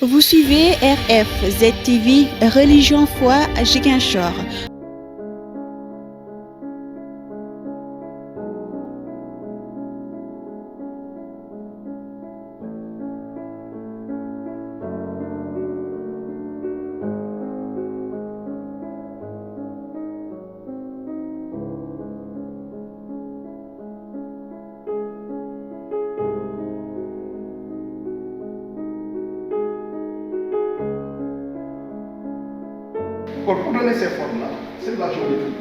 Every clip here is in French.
Vous suivez RFZ TV, Religion Foi à Ziguinchor. Pour donner ces formes-là, c'est de la géométrie.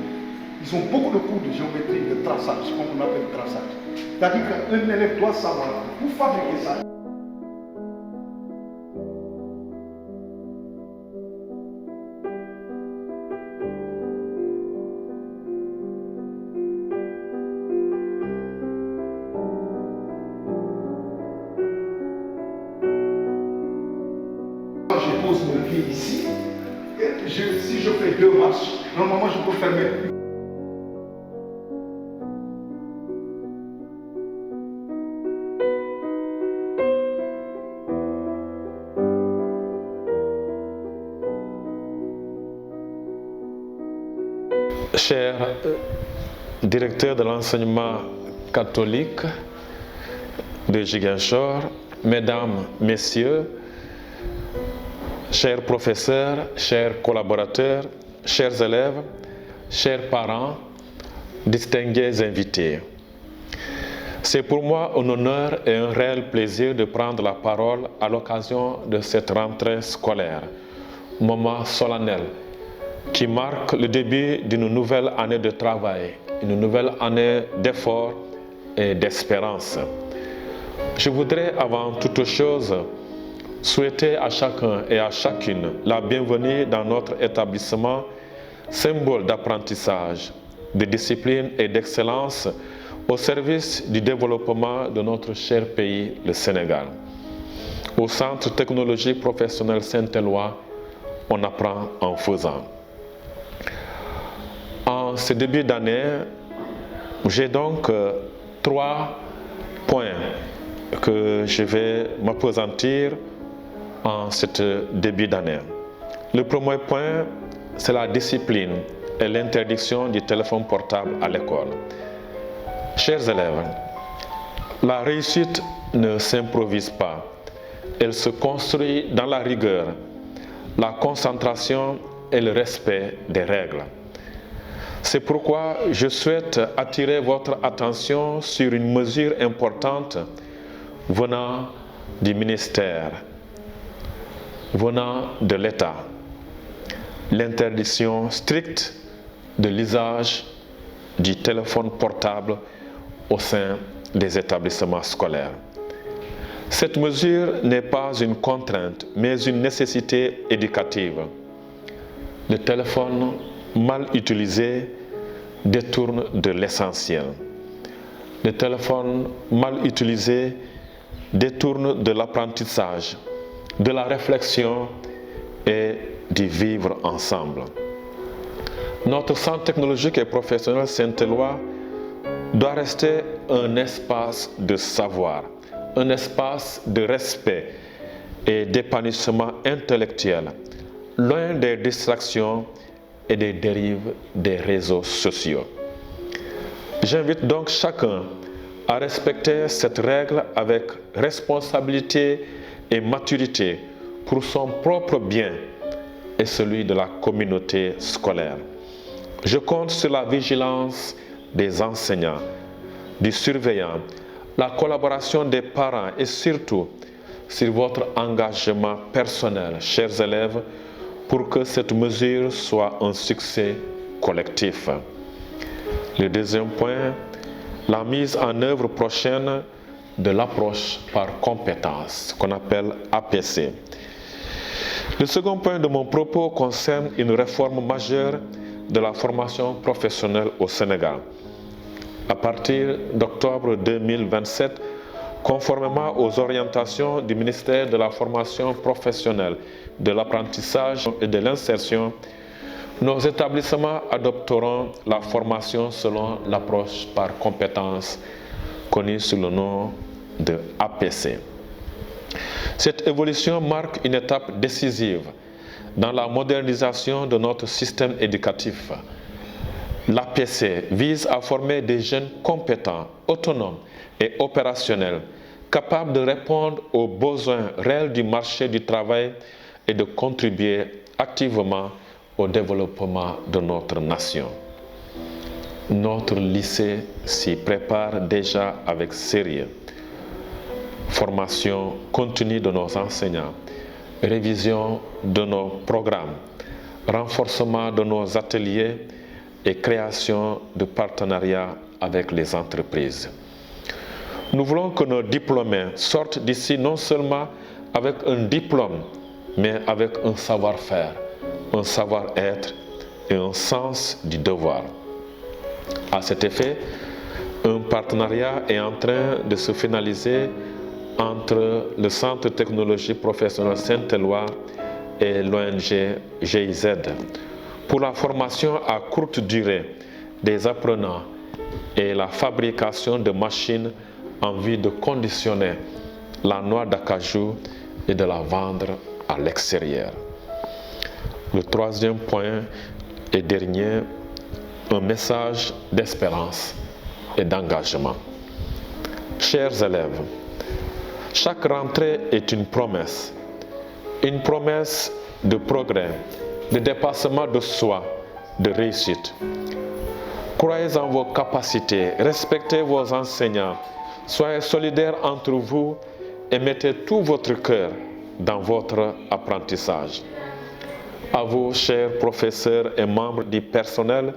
Ils ont beaucoup de cours de géométrie, de traçage, comme on appelle traçage. C'est-à-dire qu'un élève doit savoir, pour fabriquer ça. Je pose mon pied ici. Si je fais 2 marches, normalement je peux fermer. Cher directeur de l'enseignement catholique de Ziguinchor, mesdames, messieurs, chers professeurs, chers collaborateurs, chers élèves, chers parents, distingués invités. C'est pour moi un honneur et un réel plaisir de prendre la parole à l'occasion de cette rentrée scolaire, moment solennel qui marque le début d'une nouvelle année de travail, une nouvelle année d'efforts et d'espérance. Je voudrais avant toute chose souhaiter à chacun et à chacune la bienvenue dans notre établissement, symbole d'apprentissage, de discipline et d'excellence au service du développement de notre cher pays, le Sénégal. Au Centre technologique professionnel Saint-Éloi, on apprend en faisant. En ce début d'année, j'ai donc 3 points que je vais m'appesantir en ce début d'année. Le premier point, c'est la discipline et l'interdiction du téléphone portable à l'école. Chers élèves, la réussite ne s'improvise pas. Elle se construit dans la rigueur, la concentration et le respect des règles. C'est pourquoi je souhaite attirer votre attention sur une mesure importante venant du ministère, venant de l'État, l'interdiction stricte de l'usage du téléphone portable au sein des établissements scolaires. Cette mesure n'est pas une contrainte, mais une nécessité éducative. Le téléphone mal utilisé détourne de l'essentiel. Le téléphone mal utilisé détourne de l'apprentissage, de la réflexion et du vivre ensemble. Notre centre technologique et professionnel Saint-Éloi doit rester un espace de savoir, un espace de respect et d'épanouissement intellectuel, loin des distractions et des dérives des réseaux sociaux. J'invite donc chacun à respecter cette règle avec responsabilité et maturité pour son propre bien et celui de la communauté scolaire. Je compte sur la vigilance des enseignants, du surveillant, la collaboration des parents et surtout sur votre engagement personnel, chers élèves, pour que cette mesure soit un succès collectif. Le deuxième point, la mise en œuvre prochaine de l'approche par compétence, qu'on appelle APC. Le second point de mon propos concerne une réforme majeure de la formation professionnelle au Sénégal. À partir d'octobre 2027, conformément aux orientations du ministère de la formation professionnelle, de l'apprentissage et de l'insertion, nos établissements adopteront la formation selon l'approche par compétences connue sous le nom de APC. Cette évolution marque une étape décisive dans la modernisation de notre système éducatif. L'APC vise à former des jeunes compétents, autonomes et opérationnels, capables de répondre aux besoins réels du marché du travail et de contribuer activement au développement de notre nation. Notre lycée s'y prépare déjà avec sérieux. Formation continue de nos enseignants, révision de nos programmes, renforcement de nos ateliers et création de partenariats avec les entreprises. Nous voulons que nos diplômés sortent d'ici non seulement avec un diplôme, mais avec un savoir-faire, un savoir-être et un sens du devoir. À cet effet, un partenariat est en train de se finaliser entre le Centre de technologie professionnelle Saint-Éloi et l'ONG GIZ pour la formation à courte durée des apprenants et la fabrication de machines en vue de conditionner la noix d'acajou et de la vendre à l'extérieur. Le troisième point et dernier, un message d'espérance et d'engagement. Chers élèves, chaque rentrée est une promesse de progrès, de dépassement de soi, de réussite. Croyez en vos capacités, respectez vos enseignants, soyez solidaires entre vous et mettez tout votre cœur dans votre apprentissage. À vous, chers professeurs et membres du personnel,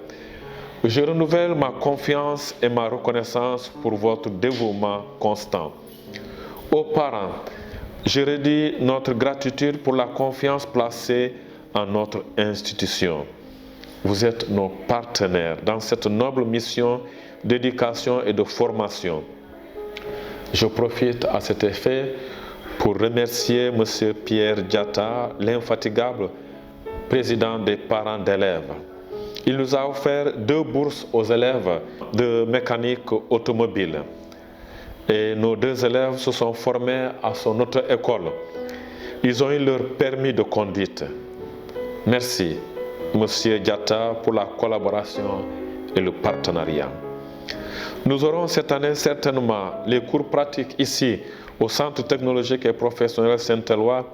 je renouvelle ma confiance et ma reconnaissance pour votre dévouement constant. Aux parents, je redis notre gratitude pour la confiance placée en notre institution. Vous êtes nos partenaires dans cette noble mission d'éducation et de formation. Je profite à cet effet pour remercier M. Pierre Diatta, l'infatigable président des parents d'élèves. Il nous a offert 2 bourses aux élèves de mécanique automobile. Et nos 2 élèves se sont formés à son autre école. Ils ont eu leur permis de conduite. Merci, M. Diatta, pour la collaboration et le partenariat. Nous aurons cette année certainement les cours pratiques ici au Centre technologique et professionnel Saint-Éloi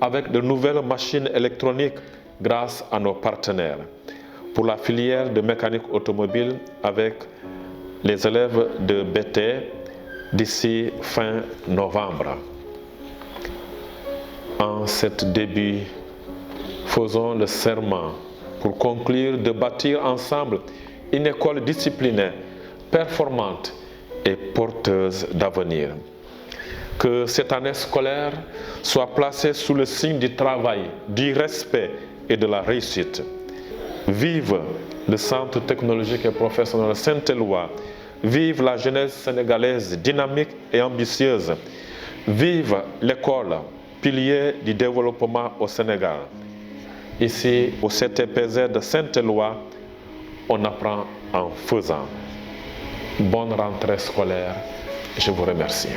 avec de nouvelles machines électroniques grâce à nos partenaires. Pour la filière de mécanique automobile avec les élèves de BT d'ici fin novembre. En cet début, faisons le serment pour conclure de bâtir ensemble une école disciplinée, performante et porteuse d'avenir. Que cette année scolaire soit placée sous le signe du travail, du respect et de la réussite. Vive le Centre technologique et professionnel Saint-Éloi. Vive la jeunesse sénégalaise dynamique et ambitieuse. Vive l'école, pilier du développement au Sénégal. Ici, au CTPZ de Saint-Éloi, on apprend en faisant. Bonne rentrée scolaire. Je vous remercie.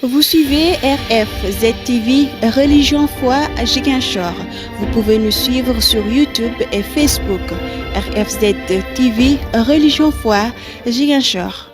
Vous suivez RFZ TV Religion Foi à Ziguinchor. Vous pouvez nous suivre sur YouTube et Facebook. RFZ TV Religion Foi Ziguinchor.